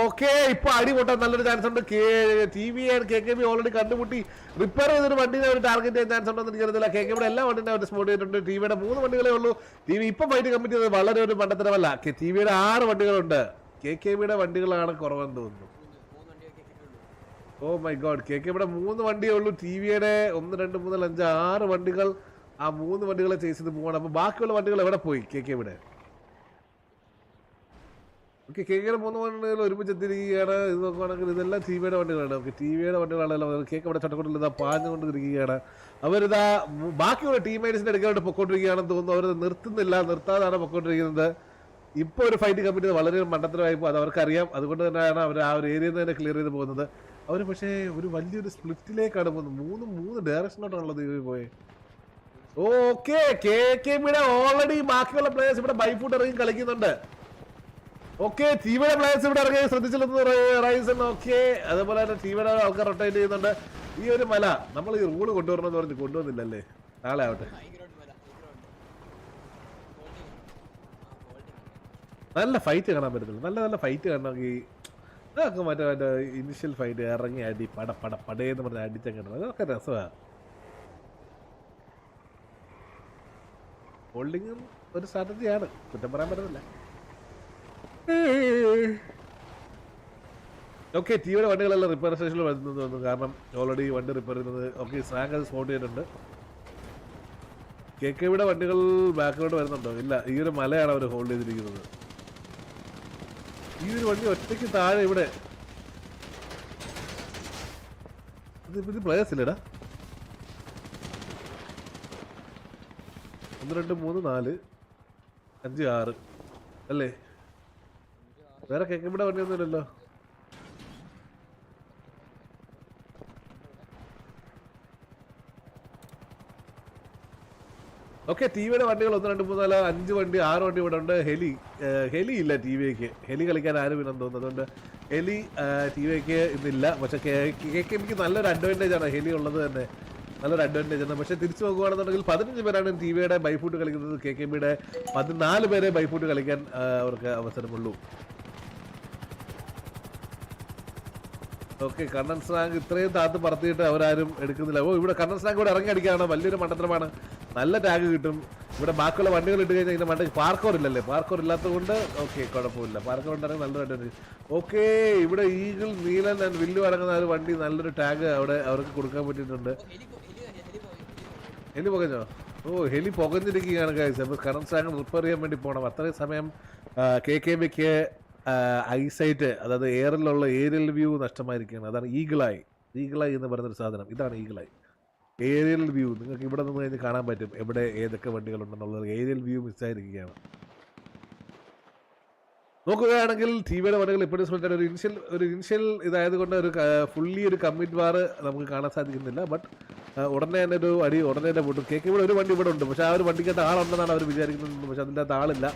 Okay ഇപ്പൊ അടി പൊട്ടാൻ നല്ലൊരു ചാൻസ് ഉണ്ട്. KKB ഓൾറെഡി കണ്ടുമുട്ടി റിപ്പയർ ചെയ്തൊരു വണ്ടിനെ ഒരു ടാർഗറ്റ് ചെയ്യാൻ ചാൻസ് ഉണ്ടെന്ന് എനിക്കറിയത്തില്ല. KKB എല്ലാ വണ്ടിനെ അവർ സ്പോട്ട് ചെയ്തിട്ടുണ്ട്. ടിവിയുടെ 3 വണ്ടികളേ ഉള്ളൂ. ടിവി ഇപ്പൊ ഫൈറ്റ് കമ്മിറ്റ് ചെയ്തത് വളരെ ഒരു മണ്ടത്തരമല്ല. ടിവിയുടെ 6 വണ്ടികളുണ്ട്. KKBയുടെ വണ്ടികളാണ് കുറവെന്ന് തോന്നുന്നു. ഓ മൈ ഗോഡ്, KKBയുടെ 3 വണ്ടിയേ ഉള്ളൂ. ടിവിയുടെ 1 2 3 5 6 വണ്ടികൾ. ആ 3 വണ്ടികളെ ചേസ് ചെയ്ത് പോവാണ്. അപ്പൊ ബാക്കിയുള്ള വണ്ടികൾ എവിടെ പോയി? KKBയുടെ ഓക്കെ, KKBയുടെ 3 വണ്ടികൾ ഒരുമിച്ച് എത്തിയിരിക്കുകയാണ്. ഇത് നോക്കുകയാണെങ്കിൽ ഇതെല്ലാം ടിവിയുടെ വണ്ടികളാണ്. ഓക്കെ, ടിവിയുടെ വണ്ടികളാണല്ലോ. KKBയുടെ ചട്ടക്കൊണ്ടിൽ ഇതാ പാഞ്ഞുകൊണ്ട് ഇരിക്കുകയാണ്. അവരിതാ ബാക്കിയുള്ള ടീമേറ്റ്സിന്റെ അടുക്കായിട്ട് പൊക്കോണ്ടിരിക്കുകയാണെന്ന് തോന്നുന്നു. അവർ നിർത്താതാണ് പൊക്കോണ്ടിരിക്കുന്നത്. ഇപ്പോൾ ഒരു ഫൈറ്റ് കമ്മിറ്റ് വളരെ മണ്ടത്തരമായിപ്പോൾ അത് അവർക്കറിയാം. അതുകൊണ്ട് തന്നെയാണ് അവർ ആ ഒരു ഏരിയയിൽ നിന്ന് തന്നെ ക്ലിയർ ചെയ്ത് പോകുന്നത്. അവർ പക്ഷേ ഒരു വലിയൊരു സ്പ്ലിറ്റിലേക്കാണ് പോകുന്നത്. 3 ഡയറക്ഷനോട്ടാണുള്ളത് ഇവർ പോയത്. ഓക്കെ, KKBയുടെ ഓൾറെഡി ബാക്കിയുള്ള പ്ലേയേഴ്സ് ഇവിടെ ബൈഫൂട്ട് ഇറങ്ങി കളിക്കുന്നുണ്ട്. ഓക്കെ, ടിവിയുടെ പ്ലേയേഴ്സ് ഇവിടെ ഇറങ്ങി ശ്രദ്ധിച്ചില്ലെന്ന് റൈസൺ. ഓക്കെ, അതുപോലെ തന്നെ ടിവിയുടെ ആൾക്കാർ റൊട്ടേറ്റ് ചെയ്യുന്നുണ്ട്. ഈ ഒരു മല നമ്മൾ ഈ റൂള് കൊണ്ടുവരണമെന്ന് പറഞ്ഞ് കൊണ്ടുവന്നില്ലല്ലേ? നാളെ ആവട്ടെ. നല്ല ഫൈറ്റ് കാണാൻ പറ്റത്തില്ല. നല്ല ഫൈറ്റ് കാണണമെങ്കിൽ അതൊക്കെ മറ്റേ ഇനിഷ്യൽ ഫൈറ്റ് ഇറങ്ങി അടി പടേന്ന് പറഞ്ഞ് അടിച്ചങ്ങനെ അതൊക്കെ രസമാണ്. ഹോൾഡിങ്ങും ഒരു സ്ട്രാറ്റജിയാണ്, കുറ്റം പറയാൻ പറ്റത്തില്ല. ഓക്കെ, ടിവിയുടെ വണ്ടികളെല്ലാം റിപ്പയർ സ്റ്റേഷനിൽ വരുന്നത് തോന്നുന്നു. കാരണം ഓൾറെഡി വണ്ടി റിപ്പയർ ചെയ്യുന്നത്. ഓക്കെ, സ്നാങ്ക് അത് സ്പോട്ട് ചെയ്തിട്ടുണ്ട്. KKBയുടെ വണ്ടികൾ ബാക്കിലോട്ട് വരുന്നുണ്ടോ? ഇല്ല, ഈ ഒരു മലയാണ് അവർ ഹോൾഡ് ചെയ്തിരിക്കുന്നത്. ഈ ഒരു വണ്ടി ഒറ്റയ്ക്ക് താഴെ ഇവിടെ ഇത് പ്ലേയേഴ്സ് ഇല്ലടാ. 1 2 3 4 5 6 അല്ലേ? വേറെ KKBയുടെ വണ്ടിയൊന്നുമില്ലല്ലോ. ഓക്കെ, ടിവിയുടെ വണ്ടികൾ 1 2 3 4 5 വണ്ടി 6 വണ്ടി ഇവിടെ ഉണ്ട്. ഹെലി ഇല്ല ടിവിക്ക്. ഹെലി കളിക്കാൻ ആരും ഇല്ലെന്ന് തോന്നുന്നു. അതുകൊണ്ട് ഹെലി ടിവിക്ക് ഇന്നില്ല. പക്ഷെ KKBക്ക് നല്ലൊരു അഡ്വാൻറ്റേജ് ആണ് ഹെലി ഉള്ളത് തന്നെ. നല്ലൊരു അഡ്വാൻറ്റേജ് ആണ്. പക്ഷെ തിരിച്ചു നോക്കുകയാണെന്നുണ്ടെങ്കിൽ 15 പേരാണ് ടിവിയുടെ ബൈഫൂട്ട് കളിക്കുന്നത്. KKBയുടെ 14 പേരെ ബൈഫൂട്ട് കളിക്കാൻ അവർക്ക് അവസരമുള്ളൂ. ഓക്കെ, കണ്ണൻ സ്നാങ്ക് ഇത്രയും താത്ത് പറത്തിയിട്ട് അവരാരും എടുക്കുന്നില്ല. ഓ, ഇവിടെ കണ്ണൻ സ്നാങ്ക് ഇവിടെ ഇറങ്ങി അടിക്കുകയാണ്. വലിയൊരു മണ്ടത്തരമാണ്. നല്ല ടാഗ് കിട്ടും. ഇവിടെ ബാക്കിയുള്ള വണ്ടികൾ ഇട്ട് കഴിഞ്ഞാൽ ഇതിന്റെ മണ്ടയ്ക്ക് പാർക്കോർ ഇല്ലല്ലേ? പാർക്കോർ ഇല്ലാത്തത് കൊണ്ട് ഓക്കെ, കുഴപ്പമില്ല. പാർക്കോർ ഉണ്ടെങ്കിൽ നല്ലൊരു അഡ്വാൻറ്റേജ്. ഓക്കെ, ഇവിടെ ഈഗിൾ, നീലൻ ആൻഡ് വില്ലു അടങ്ങുന്ന ഒരു വണ്ടി നല്ലൊരു ടാഗ് അവിടെ അവർക്ക് കൊടുക്കാൻ പറ്റിയിട്ടുണ്ട്. ഹെലി പുകഞ്ഞോ? ഓ, ഹെലി പുകഞ്ഞിരിക്കുകയാണ് ഗൈസ്. അപ്പോൾ കണ്ണൻ സ്നാങ്ക് റിപ്പയർ ചെയ്യാൻ വേണ്ടി പോകണം. അത്രയും സമയം KKBക്ക് ഐസൈറ്റ്, അതായത് എയറിലുള്ള ഏരിയൽ വ്യൂ നഷ്ടമായിരിക്കുകയാണ്. അതാണ് ഈഗിളായി എന്ന് പറയുന്നൊരു സാധനം. ഇതാണ് ഈഗിളായി, ഏരിയൽ വ്യൂ. നിങ്ങൾക്ക് ഇവിടെ നിന്ന് കഴിഞ്ഞ് കാണാൻ പറ്റും എവിടെ ഏതൊക്കെ വണ്ടികളുണ്ടെന്നുള്ളത്. Aerial view മിസ്സായിരിക്കുകയാണ്. നോക്കുകയാണെങ്കിൽ ടിവിയുടെ വണ്ടികൾ ഇപ്പോഴും ഒരു ഇനിഷ്യൽ ഇതായതുകൊണ്ട് ഒരു ഫുള്ളി ഒരു കമ്മിറ്റ് വാർ നമുക്ക് കാണാൻ സാധിക്കുന്നില്ല. ബട്ട് ഉടനെ തന്നെ ഒരു അടി ഉടനെ തന്നെ പൊട്ടും. KKBയുടെ ഒരു വണ്ടി ഇവിടെ ഉണ്ട്. പക്ഷെ ആ ഒരു വണ്ടിക്കകത്ത് ആളുണ്ടെന്നാണ് അവർ വിചാരിക്കുന്നത്. പക്ഷെ അതിൻ്റെ അകത്ത് ആളില്ല.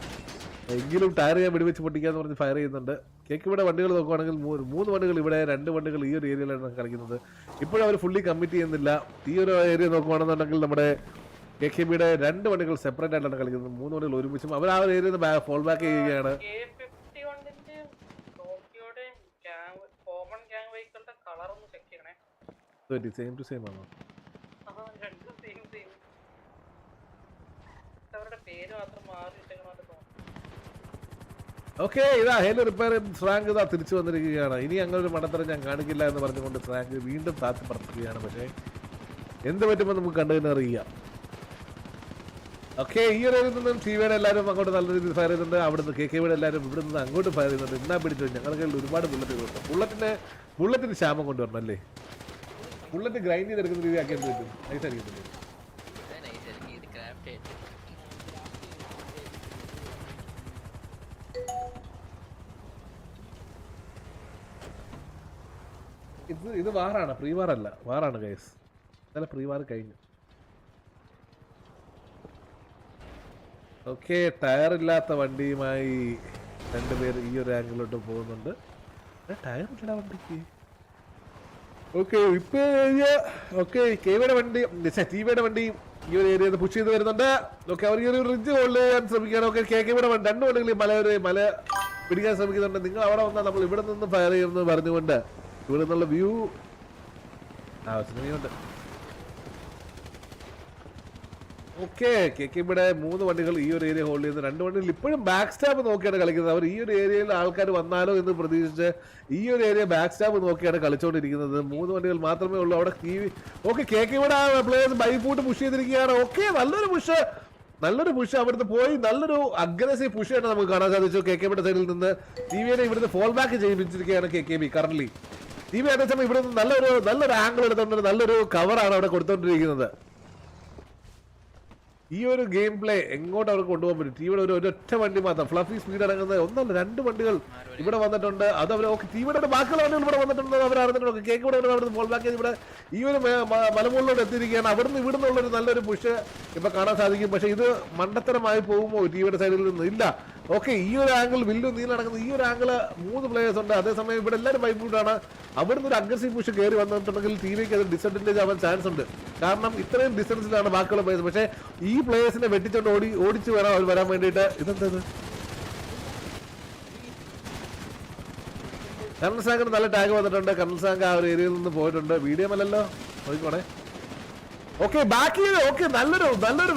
എങ്കിലും ടയർ ഞാൻ വെടിവെച്ച് പൊട്ടിക്കാന്ന് പറഞ്ഞ് ഫയർ ചെയ്യുന്നുണ്ട്. KKBയുടെ വണ്ടികൾ നോക്കുകയാണെങ്കിൽ 3 വണ്ടികൾ ഇവിടെ, 2 വണ്ടികൾ ഈ ഒരു ഏരിയയിലാണ് കളിക്കുന്നത്. ഇപ്പോഴും അവർ ഫുള്ളി കമ്മിറ്റ് ചെയ്യുന്നില്ല. ഈ ഒരു ഏരിയ നോക്കുകയാണെന്നുണ്ടെങ്കിൽ നമ്മുടെ KKBയുടെ 2 വണ്ടികൾ സെപ്പറേറ്റ് ആയിട്ടാണ് കളിക്കുന്നത്. 3 വണ്ടികൾ ഒരുമിച്ചും അവർ ആ ഒരു ഏരിയയിൽ നിന്ന് ഫോൾ ബാക്ക് ചെയ്യുകയാണ്. സെയിം ടു സെയിം ആണോ? ഓക്കെ, ഇതാ ഹെലി റിപ്പയർ സ്രാങ്ക് ഇതാ തിരിച്ചു വന്നിരിക്കുകയാണ്. ഇനി അങ്ങനെ ഒരു മണ്ടത്തരം ഞാൻ കാണിക്കില്ല എന്ന് പറഞ്ഞുകൊണ്ട് സ്രാങ്ക് വീണ്ടും താത്തി പറത്തുകയാണ്. പക്ഷേ എന്ത് പറ്റുമ്പോൾ നമുക്ക് കണ്ടു തന്നെ അറിയാം. ഓക്കെ, ഈ ഒരു ഏരിയയിൽ നിന്നും ടിവിയുടെ എല്ലാവരും അങ്ങോട്ട് നല്ല രീതിയിൽ ഫയർ ചെയ്യുന്നുണ്ട്. അവിടുന്ന് KKBയുടെ എല്ലാവരും ഇവിടെ നിന്ന് അങ്ങോട്ട് ഫയർ ചെയ്യുന്നുണ്ട്. എന്നാ പിടിച്ചു ഞങ്ങളുടെ കയ്യിൽ ഒരുപാട് ബുള്ളറ്റിന് ക്ഷാമം കൊണ്ടുവരണം അല്ലേ? ബുള്ളറ്റ് ഗ്രൈൻഡ് ചെയ്തെടുക്കുന്ന രീതി ആക്കിയാൽ പറ്റും. നൈസായിരിക്കും. ഇത് വാറാണ്, പ്രീ വാറല്ല, വാറാണ് ഗൈസ്. നല്ല പ്രീ വാർ കഴിഞ്ഞു. ഓക്കെ, ടയർ ഇല്ലാത്ത വണ്ടിയുമായി 2 പേര് ഈ ഒരു ആംഗിളിലോട്ട് പോകുന്നുണ്ട്. ടയർ ഇല്ല വണ്ടിക്ക്. ഓക്കെ, ഇപ്പൊ ഓക്കെ, ടിവിയുടെ വണ്ടി ഈ ഒരു ഏരിയ പുഷ് ചെയ്ത് വരുന്നുണ്ട്. ഓക്കെ, അവർ ഈ ഒരു റിഡ്ജ് ഹോൾഡ് ചെയ്യാൻ ശ്രമിക്കുകയാണ്. ഓക്കെ, KKB രണ്ട് വണ്ടികളിൽ മല പിടിക്കാൻ ശ്രമിക്കുന്നുണ്ട്. നിങ്ങൾ അവിടെ വന്നാൽ നമ്മൾ ഇവിടെ നിന്ന് ഫയർ ചെയ്യുമെന്ന് പറഞ്ഞുകൊണ്ട് ഇവിടെ നിന്നുള്ള വ്യൂ ആവശ്യമുണ്ട്. ഓക്കെ, KKBയുടെ 3 വണ്ടികൾ ഈ ഒരു ഏരിയ ഹോൾഡ് ചെയ്യുന്നത്. 2 വണ്ടികൾ ഇപ്പോഴും ബാക്ക് സ്റ്റാപ്പ് നോക്കിയാണ് കളിക്കുന്നത്. അവർ ഈ ഒരു ഏരിയയിൽ ആൾക്കാർ വന്നാലോ എന്ന് പ്രതീക്ഷിച്ച് ഈ ഒരു ഏരിയ ബാക്ക് സ്റ്റാപ്പ് നോക്കിയാണ് കളിച്ചുകൊണ്ടിരിക്കുന്നത്. 3 വണ്ടികൾ മാത്രമേ ഉള്ളൂ അവിടെ. ഓക്കെ, KKBയുടെ പ്ലേയേഴ്സ് ബൈഫൂട്ട് പുഷ് ചെയ്തിരിക്കുകയാണ്. ഓക്കെ, നല്ലൊരു പുഷ് അവിടുന്ന് പോയി നല്ലൊരു അഗ്രസീവ് പുഷ് ആണ് നമുക്ക് കാണാൻ സാധിച്ചു. KKBയുടെ സൈഡിൽ നിന്ന് TVയെ ഇവിടുന്ന് ഫോൾ ബാക്ക് ചെയ്യിപ്പിച്ചിരിക്കുകയാണ് KKB കറന്റ്. TV അതേസമയം ഇവിടെ നിന്ന് നല്ലൊരു ആംഗിൾ എടുത്തുകൊണ്ട് നല്ലൊരു കവറാണ് അവിടെ കൊടുത്തോണ്ടിരിക്കുന്നത്. ഈ ഒരു ഗെയിം പ്ലേ എങ്ങോട്ട് അവർക്ക് കൊണ്ടുപോകാൻ പറ്റും? ടീമിയുടെ ഒരൊറ്റ വണ്ടി മാത്രം ഫ്ലഫി സ്പീഡ് ഇറങ്ങുന്നത് ഒന്നല്ല 2 വണ്ടികൾ ഇവിടെ വന്നിട്ടുണ്ട്. അത് അവർ ഓക്കെ, ടീമിയുടെ ബാക്കിയുള്ള വണ്ടികൾ ഇവിടെ വന്നിട്ടുണ്ട്. അവർ അറിഞ്ഞിട്ടുണ്ട്. KKB അവിടുന്ന് ഫോൾ ബാക്ക് ചെയ്ത് ഇവിടെ ഈ ഒരു മലമുകളിലോട്ട് എത്തിയിരിക്കുകയാണ്. ഇവിടുന്ന് ഉള്ളൊരു നല്ലൊരു പുഷ് ഇപ്പൊ കാണാൻ സാധിക്കും. പക്ഷെ ഇത് മണ്ടത്തരമായി പോകുമോ ടീമിയുടെ സൈഡിൽ നിന്ന്? ഇല്ല. ഓക്കെ, ഈ ഒരു ആംഗിൾ വില്ലു നീ നടക്കുന്നത് ഈ ഒരു ആംഗിള് 3 പ്ലേയേഴ്സ് ഉണ്ട്. അതേസമയം ഇവിടെ എല്ലാവരും ബൈഫൂട്ടാണ്. അവിടുന്ന് ഒരു അഗ്രസീവ് പുഷ് കയറി വന്നിട്ടുണ്ടെങ്കിൽ ടീമിക്ക് അത് ഡിസഡ്വാൻറ്റേജ് ആവാൻ ചാൻസ് ഉണ്ട്. കാരണം ഇത്രയും ഡിസ്റ്റൻസിലാണ് ബാക്കിയുള്ള പ്ലേയേഴ്സ്. പക്ഷേ ഈ പ്ലേയേഴ്സിനെ വെട്ടിച്ചോണ്ട് ഓടിച്ചു വേണം അവർ വരാൻ വേണ്ടിയിട്ട്. ഇതെന്തത് കർണൽ സാങ്കിന് നല്ല ടാഗ് വന്നിട്ടുണ്ട്. കർണൽ സാങ്ക് ആ ഒരു ഏരിയയിൽ നിന്ന് പോയിട്ടുണ്ട്. വീഡിയോ അല്ലല്ലോ, നോക്കിക്കോണേ. ഓക്കെ, ബാക്കി ഓക്കെ നല്ലൊരു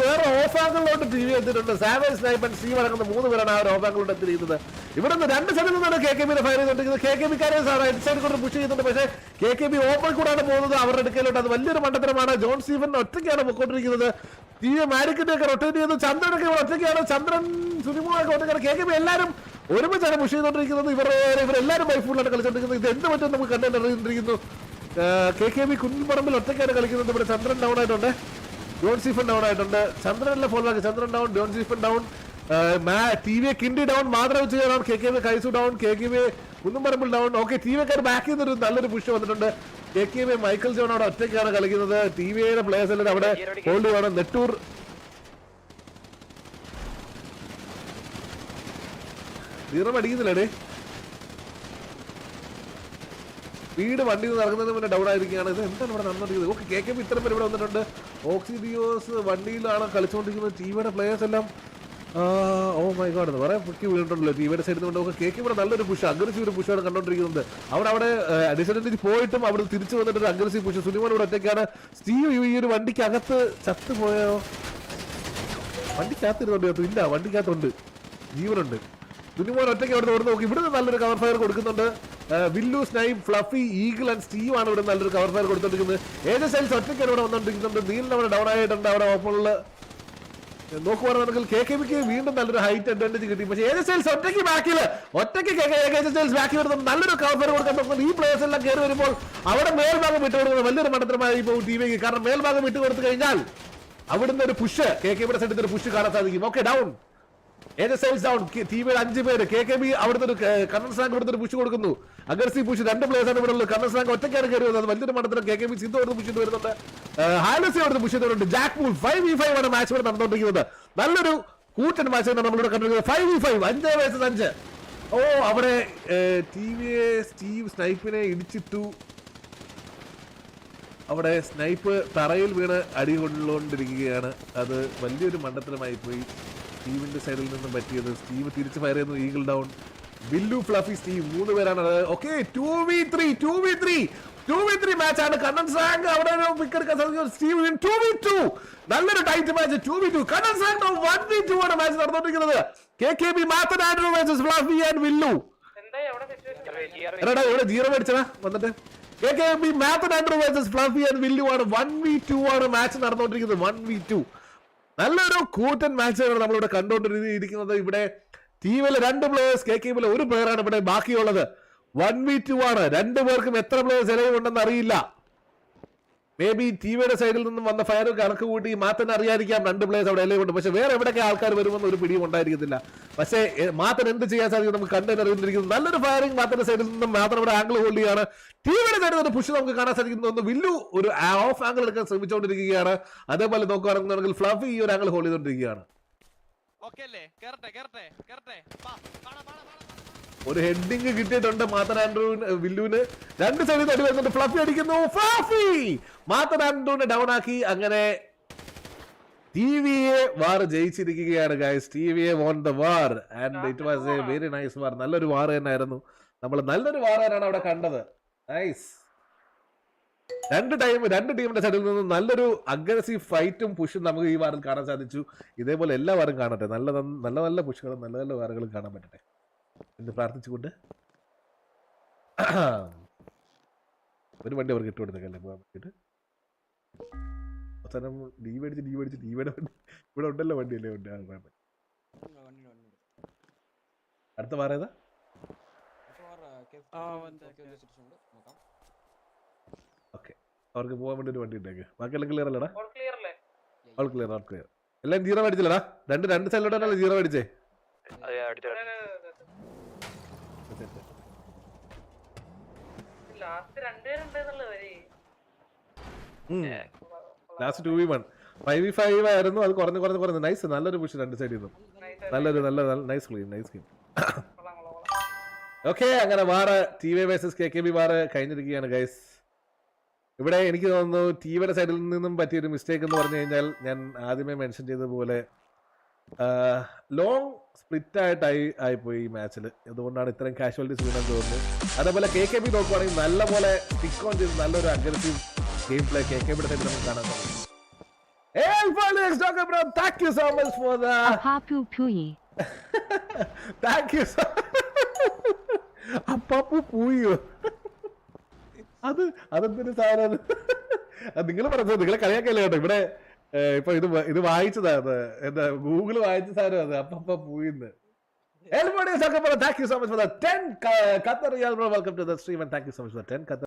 വേറെ ഓഫ് ആംഗിളിലോട്ട് TV എത്തിയിട്ടുണ്ട്. സാവേജ് സ്നൈപ്പ് ആൻഡ് സ്റ്റീവ് അടങ്ങുന്ന 3 പേരാണ് ആ ഒരു ഓഫ് ആംഗിലോട്ട് എത്തിയിരിക്കുന്നത്. ഇവിടെ നിന്ന് 2 സൈഡിൽ നിന്നാണ് KKB ഫയർ ചെയ്തുകൊണ്ടിരിക്കുന്നത്. KKB-ക്കാരെ സൈഡ് കൊണ്ട് പുഷ് ചെയ്യുന്നുണ്ട്. പക്ഷേ KKB ഓപ്പൺ കൂടാണ് പോകുന്നത് അവരുടെ അടുക്കലോട്ട്. അത് വലിയൊരു മണ്ടത്തരമാണ്. ജോൺ സ്റ്റീവൻ ഒറ്റയ്ക്കാണ് പൊക്കോണ്ടിരിക്കുന്നത്. TV മാരിക്കിട്ടൊക്കെ റൊട്ടേറ്റ് ചെയ്യുന്നു. ചന്ദ്രനൊക്കെ ഒറ്റയ്ക്കാണ്. ചന്ദ്രൻ സുനിമോയൊക്കെ ഒറ്റയ്ക്കാണ്. KKB എല്ലാവരും ഒരുമിച്ചാണ് പുഷ് ചെയ്തുകൊണ്ടിരിക്കുന്നത്. ഇവരെല്ലാവരും ബൈഫൂളിലാണ് കളിച്ചുകൊണ്ടിരിക്കുന്നത്. ഇത് എന്ത് പറ്റും നമുക്ക് കണ്ടിരിക്കുന്നു. KKB കുഞ്ഞിപ്പറമ്പിൽ ഒറ്റയ്ക്കാണ് കളിക്കുന്നത്. ഇവിടെ ചന്ദ്രൻ ഡൗൺ ആയിട്ടുണ്ട്. ജോൺ സ്റ്റീഫൻ ഡൗൺ ആയിട്ടുണ്ട്. ചന്ദ്രനല്ല fall back. Chandran down, John Stephen down, TV കിൻഡി ഡൗൺ, മാധവ് ചെയ്യാൻ KKB കൈസു down, KKB Kunjipparambil down. Okay, TVക്കാർ ബാക്കിൽ നിന്നൊരു നല്ലൊരു പുഷ് വന്നിട്ടുണ്ട്. KKB മൈക്കൽ ജോൺ അവിടെ ഒറ്റയ്ക്കാണ് കളിക്കുന്നത്. TVയുടെ പ്ലേയേഴ്സ് എല്ലാം അവിടെ ഹോൾഡ് ചെയ്യണം. നെട്ടൂർ തീർന്നു അടിക്കുന്നില്ലേ? സ്പീഡ് വണ്ടി നടക്കുന്നതിന് മുന്നേ ഡൗൺ ആയിരിക്കുകയാണ്. ഇത് എന്താണ് ഇവിടെ നടന്നുകൊണ്ടിരിക്കുന്നത്? ഓക്കെ, KKB ഇത്ര പേര് ഇവിടെ വന്നിട്ടുണ്ട്. ഓക്സിഡിയോസ് വണ്ടിയിലാണ് കളിച്ചുകൊണ്ടിരിക്കുന്നത്. TVയുടെ പ്ലേയേഴ്സ് എല്ലാം ഓ മൈ ഗോഡ് എന്ന് പറയാൻ പൊക്കി വീണിട്ടുണ്ടല്ലോ TVയുടെ സൈഡിൽ നിന്ന്. ഓക്കെ, KKB ഇവിടെ നല്ലൊരു പുഷ്, അഗ്രസീവ് ഒരു പുഷാണ് കണ്ടുകൊണ്ടിരിക്കുന്നത്. അവിടെ ഡിസഡ്വാൻറ്റേജ് പോയിട്ടും അവിടെ തിരിച്ചു വന്നിട്ട് ഒരു അഗ്രസീവ് പുഷ്. സുനിമോൻ ഇവിടെ ഒറ്റയ്ക്കാണ്. സ്റ്റീവ് ഈ ഒരു വണ്ടിക്കകത്ത് ചത്തുപോയോ? വണ്ടിക്കകത്തിരുന്നുണ്ട്? ഇല്ല, വണ്ടിക്കകത്തുണ്ട്, ജീവനുണ്ട്. സുനിമോൻ ഒറ്റയ്ക്ക് അവിടെ ഓടുന്നു. നോക്കി ഇവിടെ നല്ലൊരു കവർ ഫയർ കൊടുക്കുന്നുണ്ട്. Villu, Snipe, Fluffy, Eagle and Steve ആണ് ഇവിടെ നല്ലൊരു കവർ ഫയർ കൊടുത്തോണ്ടിരിക്കുന്നത്. ഏജ് സൈൽസ് ഒറ്റയ്ക്കാണ് ഇവിടെ വന്നോണ്ടിരിക്കുന്നുണ്ട്. നീലിന് അവിടെ ഡൗൺ ആയിട്ടുണ്ട്. അവിടെ ഓപ്പണിൽ നോക്കുവാണെങ്കിൽ KKBക്ക് വീണ്ടും നല്ലൊരു ഹൈറ്റ് അഡ്വാൻറ്റേജ് കിട്ടി. പക്ഷേ ഏജ് സൈൽസ് ഒറ്റയ്ക്ക് ബാക്കി വരുന്നുണ്ട്. നല്ലൊരു കവർ ഫയർ കൊടുക്കാൻ നോക്കുന്നത്. ഈ പ്ലേയേഴ്സ് എല്ലാം കയറി വരുമ്പോൾ അവിടെ മേൽഭാഗം വിട്ടുകൊടുക്കുന്നത് വലിയൊരു മണ്ടത്തരമായി ഇപ്പോൾ TVക്ക്. കാരണം മേൽഭാഗം വിട്ടുകൊടുത്തു കഴിഞ്ഞാൽ അവിടുന്ന് ഒരു പുഷ് KKBയുടെ സൈഡിൽ ഒരു പുഷ് കാണാൻ സാധിക്കും. ഓക്കെ, ഡൗൺ TVയുടെ 5 പേര്. KKB അവിടുത്തെ ഒരു കർണൽ സാങ്ക് ഇവിടുത്തെ ഒരു പുഷ് കൊടുക്കുന്നു. Aggressive push. 2 പ്ലേയേഴ്സാണ് ഇവിടെ ഉള്ളത്. കർണൽ സാങ്ക് ഒറ്റയ്ക്കാണ് കയറി വരുന്നത്. വലിയൊരു മണ്ടത്തിലും KKB സിദ്ധു അവിടുത്തെ പുഷ് വരുന്നുണ്ട്. ഹാലസി അവിടുത്തെ പുഷ് ചെയ്തിട്ടുണ്ട്. ജാക്ക് പൂൾ 5v5 ആണ് മാച്ച് ഇവിടെ നടന്നുകൊണ്ടിരിക്കുന്നത്. നല്ലൊരു കൂറ്റൻ മാച്ച് നമ്മളിവിടെ കണ്ടിരിക്കുന്നത്. 5v5 5 vs 5. ഓ, അവിടെ TVയെ സ്റ്റീവ് സ്നൈപ്പിനെ ഇടിച്ചിട്ടു. അവിടെ സ്നൈപ്പ് തറയിൽ വീണ് അടി കൊണ്ടുകൊണ്ടിരിക്കുകയാണ്. അത് വലിയൊരു മണ്ടത്തരമായി പോയി സ്റ്റീവിന്റെ സൈഡിൽ നിന്നും പറ്റിയത്. സ്റ്റീവ് തിരിച്ച് ഫയർ ചെയ്യുന്നു. Eagle down. Villu, Fluffy, Steve 3 പേരാണ്. Okay, 2v3 മാച്ചാണ്. കണ്ണൻ സാങ് അവിടെ ഒരു പിക്ക് എടുക്കാൻ സാധിക്കും. സ്റ്റീവ് 2v2 നല്ലൊരു tight match. 2v2 Kannan San 1v2 ആണ് മാച്ച് നടന്നുകൊണ്ടിരിക്കുന്നത്. KKB Mathan Andrew versus Fluffy and Villu. ഇവിടെ 0 മേടിച്ചതാ വന്നിട്ട്. KKB Mathan Andrew versus Fluffy and Villu ആണ്. 1v2 ആണ് മാച്ച് നടന്നുകൊണ്ടിരിക്കുന്നത്. 1v2 നല്ലൊരു കൂറ്റൻ മാച്ചാണ് നമ്മളിവിടെ കണ്ടുകൊണ്ടിരിക്കുന്നത്. ഇവിടെ TVയിലെ 2 പ്ലേയേഴ്സ്, KKBയിലെ 1 പ്ലെയറാണ് ഇവിടെ ബാക്കിയുള്ളത്. 1v2 ആണ്. 2 പേർക്കും എത്ര പ്ലേയേഴ്സ് ഇലവുണ്ടെന്ന് അറിയില്ല. മേ ബി TVയുടെ സൈഡിൽ നിന്നും വന്ന ഫയർ കണക്ക് കൂട്ടി മാത്തൻ അറിയാതിരിക്കാം 2 പ്ലേയേഴ്സ് അവിടെ ഇലവുണ്ട്. പക്ഷെ വേറെ എവിടെയൊക്കെ ആൾക്കാർ വരുമെന്ന് ഒരു പിടിയും ഉണ്ടായിരിക്കത്തില്ല. പക്ഷേ മാത്തൻ എന്ത് ചെയ്യാൻ സാധിക്കും നമുക്ക് കണ്ടറിയുന്നിരിക്കുന്നു. നല്ലൊരു ഫയറിംഗ് മാത്തന്റെ സൈഡിൽ നിന്നും മാത്രം ഇവിടെ ആംഗിൾ ഹോൾഡ് ചെയ്യാണ്. TVയുടെ സൈഡിൽ നിന്ന് പുഷ് നമുക്ക് കാണാൻ സാധിക്കുന്നു. ഒന്ന് വില്ലു ഒരു ഓഫ് ആംഗിൾ എടുക്കാൻ ശ്രമിച്ചുകൊണ്ടിരിക്കുകയാണ്. അതേപോലെ നോക്കുകയാണെങ്കിൽ ഫ്ലഫി ഈ ഒരു ആംഗിൾ ഹോൾഡ് ചെയ്തുകൊണ്ടിരിക്കുകയാണ്. ഒരു ഹെഡിങ് കിട്ടിയിട്ടുണ്ട് മാത്തൻ ആൻഡ്രൂവിന്, വില്ലുവിന്. 2 സൈഡിൽ അടി വരുന്നുണ്ട്. ഫ്ലഫി അടിക്കുന്നു. ഫ്ലഫി മാത്തൻ ആൻഡ്രൂവിനെ ഡൗൺ ആക്കി. അങ്ങനെ TVA വാർ ജയിച്ചിരിക്കുകയാണ് guys. TVA won the war and it was a very nice war. നല്ലൊരു വാർ തന്നെയായിരുന്നു. നമ്മൾ നല്ലൊരു വാർ തന്നെയാണ് അവിടെ കണ്ടത്. നൈസ്. രണ്ട് ടീമിന്റെ സൈഡിൽ നിന്നും നല്ലൊരു അഗ്രസീവ് ഫൈറ്റും പുഷും നമുക്ക് ഈ വാറിൽ കാണാൻ സാധിച്ചു. ഇതേപോലെ എല്ലാ വാറും കാണട്ടെ. നല്ല നല്ല പുഷുകളും നല്ല നല്ല വാറുകളും കാണാൻ പറ്റട്ടെ എന്ന് പ്രാർത്ഥിച്ചുകൊണ്ട് ഒരു വണ്ടി അവർക്ക് ഇട്ടുകൊടുത്തേക്കല്ലേ പോകാൻ വേണ്ടിയിട്ട്. അവസാനം ലീവ് അടിച്ച് ലീവയുടെ വണ്ടി ഇവിടെ ഉണ്ടല്ലോ, വണ്ടിയല്ലേ ഉണ്ട്. അടുത്ത വാറ ഏതാ? ഓക്കെ, അവർക്ക് പോകാൻ വേണ്ടി ഒരു വണ്ടി ഉണ്ടേക്ക്. ബാക്കിയെല്ലാം ക്ലിയർ അല്ലടാ? All clear. എല്ലാം 0 അടിച്ചില്ലടാ? രണ്ട് സൈഡിലോട്ടല്ലേ 0 അടിച്ചേ? ലാസ്റ്റ് 2v1 5v5 ആയിരുന്നു. അത് കുറഞ്ഞു നൈസ്. നല്ലൊരു പുഷ് രണ്ട് സൈഡിൽ നിന്നും. നല്ല നൈസ് ഗെയിം. ഓക്കെ, അങ്ങനെ വാറ് TVA വേഴ്സസ് KKB വാറ് കഴിഞ്ഞിരിക്കുകയാണ് ഗൈസ്. ഇവിടെ എനിക്ക് തോന്നുന്നു TVയുടെ സൈഡിൽ നിന്നും പറ്റിയൊരു മിസ്റ്റേക്ക് എന്ന് പറഞ്ഞു കഴിഞ്ഞാൽ, ഞാൻ ആദ്യമേ മെൻഷൻ ചെയ്തതുപോലെ ലോങ് സ്പ്ലിറ്റ് ആയിപ്പോയി ഈ മാച്ചിൽ. അതുകൊണ്ടാണ് ഇത്രയും കാഷ്വാലിറ്റീസ് വീണെന്ന് തോന്നുന്നു. അതേപോലെ KKB നോക്കുവാണെങ്കിൽ നല്ലപോലെ സ്റ്റിക്ക് ഓൺ ചെയ്ത് നല്ലൊരു അഗ്രസീവ് ഗെയിം പ്ലേ KKBയുടെ സൈഡിൽ നമുക്ക് കാണാൻ സാധിക്കും. Thank you so much for the thank you so അപ്പാപ്പു പൂയോ അതെന്തൊരു സാധനം നിങ്ങൾ പറഞ്ഞത്. നിങ്ങളെ കളിയാക്കല്ലേ കേട്ടോ. ഇവിടെ ഇപ്പൊ ഇത് വായിച്ചതാണ്, എന്താ ഗൂഗിള് വായിച്ച സാധനം അത്. അപ്പ പൂയിന്ന്. Thank you so much for the 10 Qatar Riyal, bro. Welcome to the stream and thank you so much for the 10 Qatar